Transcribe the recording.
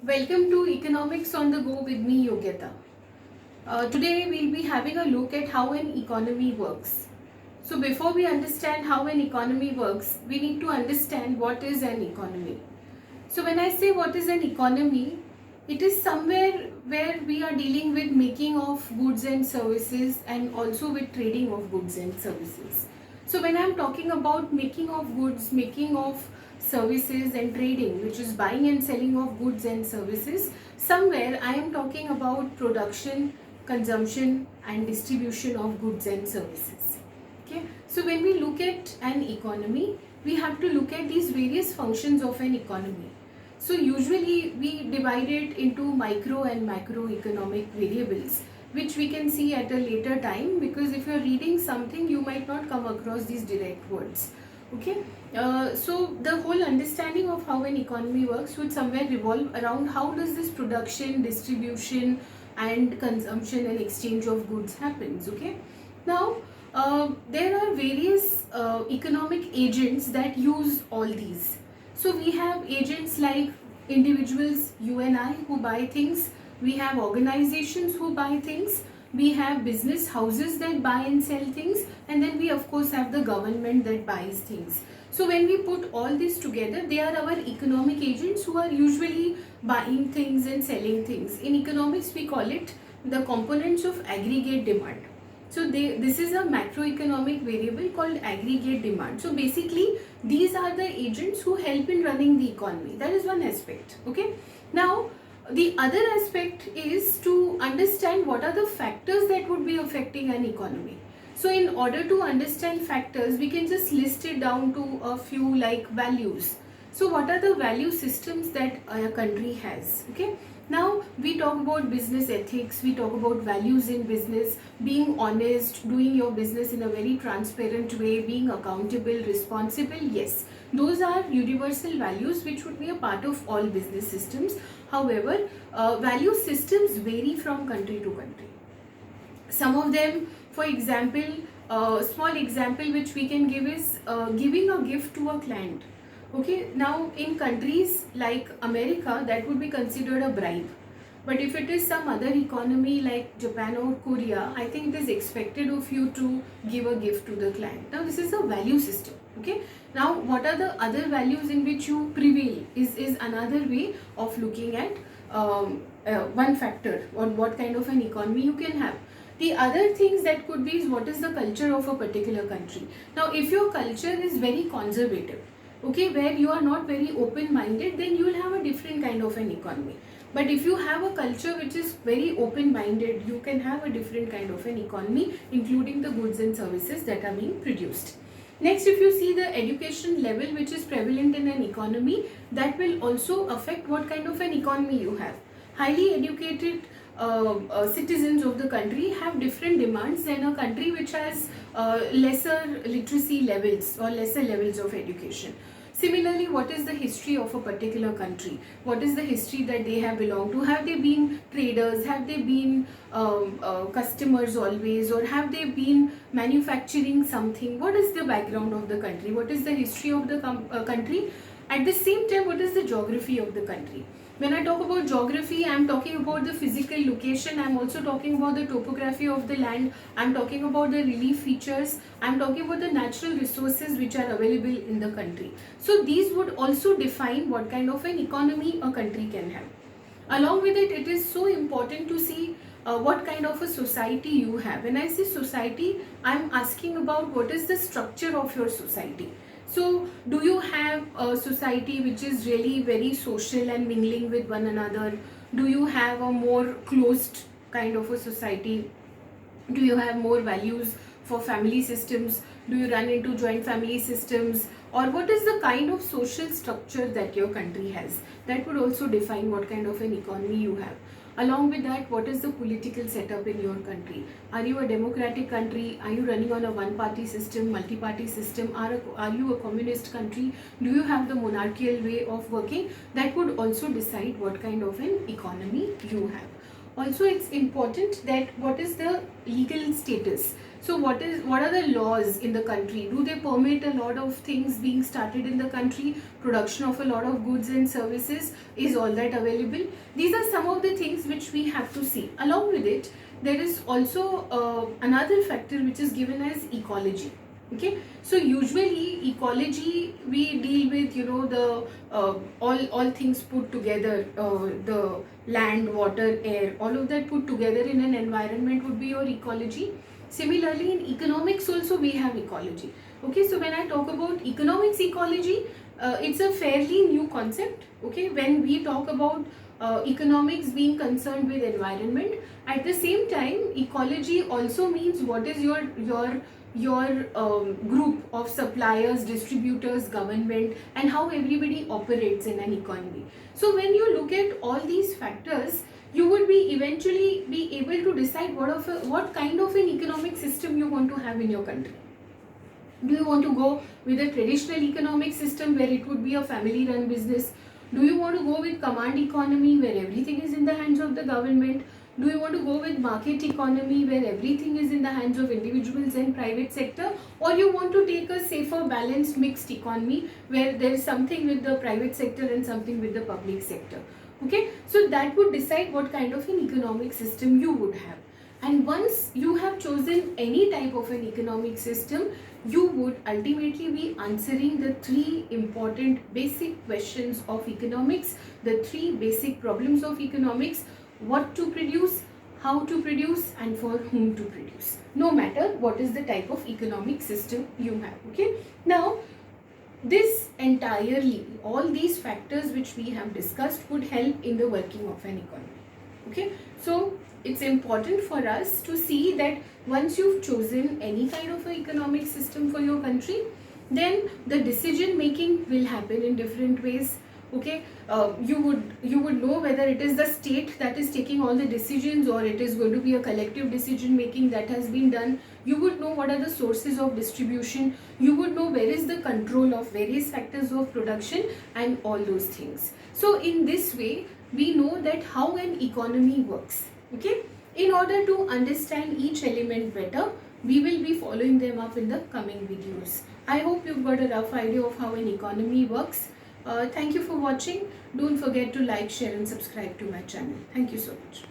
Welcome to Economics on the Go with me, Yogyata. Today we'll be having a look at how an economy works. So before we understand how an economy works, we need to understand what is an economy. So when I say what is an economy, it is somewhere where we are dealing with making of goods and services and also with trading of goods and services. So when I'm talking about making of goods, making of services and trading, which is buying and selling of goods and services, somewhere I am talking about production, consumption and distribution of goods and services. Okay, so when we look at an economy, we have to look at these various functions of an economy. So usually we divide it into micro and macroeconomic variables, which we can see at a later time, because if you're reading something you might not come across these direct words. Okay, so the whole understanding of how an economy works would somewhere revolve around how does this production, distribution and consumption and exchange of goods happens. Okay, now there are various economic agents that use all these. So we have agents like individuals, you and I, who buy things. We have organizations who buy things. We have business houses that buy and sell things. And then we of course have the government that buys things. So when we put all this together, they are our economic agents who are usually buying things and selling things. In economics, we call it the components of aggregate demand. So this is a macroeconomic variable called aggregate demand. So basically these are the agents who help in running the economy. That is one aspect. Okay. Now the other aspect is to understand what are the factors that would be affecting an economy. So in order to understand factors, we can just list it down to a few, like values. So what are the value systems that a country has? Okay. Now we talk about business ethics, we talk about values in business, being honest, doing your business in a very transparent way, being accountable, responsible. Yes, those are universal values which would be a part of all business systems. However, value systems vary from country to country. Some of them, for example, a small example which we can give is giving a gift to a client. Okay, now in countries like America, that would be considered a bribe. But if it is some other economy like Japan or Korea, I think it is expected of you to give a gift to the client. Now this is a value system. Okay, now what are the other values in which you prevail is another way of looking at one factor on what kind of an economy you can have. The other things that could be is what is the culture of a particular country. Now if your culture is very conservative, okay, where you are not very open minded, then you will have a different kind of an economy. But if you have a culture which is very open minded, you can have a different kind of an economy, including the goods and services that are being produced. Next, if you see the education level which is prevalent in an economy, that will also affect what kind of an economy you have. Highly educated citizens of the country have different demands than a country which has lesser literacy levels or lesser levels of education. Similarly, what is the history of a particular country? What is the history that they have belonged to? Have they been traders? Have they been customers always? Or have they been manufacturing something? What is the background of the country? What is the history of the country? At the same time, what is the geography of the country? When I talk about geography, I am talking about the physical location. I am also talking about the topography of the land. I am talking about the relief features. I am talking about the natural resources which are available in the country. So these would also define what kind of an economy a country can have. Along with it, it is so important to see what kind of a society you have. When I say society, I am asking about what is the structure of your society. So do you have a society which is really very social and mingling with one another? Do you have a more closed kind of a society? Do you have more values for family systems? Do you run into joint family systems? Or what is the kind of social structure that your country has? That would also define what kind of an economy you have. Along with that, what is the political setup in your country? Are you a democratic country? Are you running on a one-party system, multi-party system? Are you a communist country? Do you have the monarchical way of working? That would also decide what kind of an economy you have. Also, it's important that what is the legal status. So what are the laws in the country? Do they permit a lot of things being started in the country? Production of a lot of goods and services, is all that available? These are some of the things which we have to see. Along with it, there is also another factor which is given as ecology. Okay, so usually ecology we deal with, you know, the all things put together, the land, water, air, all of that put together in an environment would be your ecology. Similarly, in economics also we have ecology. Okay, so when I talk about economics ecology, it's a fairly new concept. Okay, when we talk about economics being concerned with environment, at the same time ecology also means what is your group of suppliers, distributors, government, and how everybody operates in an economy. So when you look at all these factors, you would be eventually be able to decide what kind of an economic system you want to have in your country. Do you want to go with a traditional economic system where it would be a family run business? Do you want to go with command economy where everything is in the hands of the government? Do you want to go with market economy where everything is in the hands of individuals and private sector? Or you want to take a safer, balanced, mixed economy where there is something with the private sector and something with the public sector? Okay, so that would decide what kind of an economic system you would have. And once you have chosen any type of an economic system, you would ultimately be answering the three important basic questions of economics, the three basic problems of economics: what to produce, how to produce, and for whom to produce, no matter what is the type of economic system you have. Okay, now this entirely, all these factors which we have discussed would help in the working of an economy. Okay, so it's important for us to see that once you've chosen any kind of an economic system for your country, then the decision making will happen in different ways. Okay, you would know whether it is the state that is taking all the decisions or it is going to be a collective decision making that has been done. You would know what are the sources of distribution. You would know where is the control of various factors of production and all those things. So in this way, we know that how an economy works. Okay, in order to understand each element better, we will be following them up in the coming videos. I hope you've got a rough idea of how an economy works. Thank you for watching. Don't forget to like, share and subscribe to my channel. Thank you so much.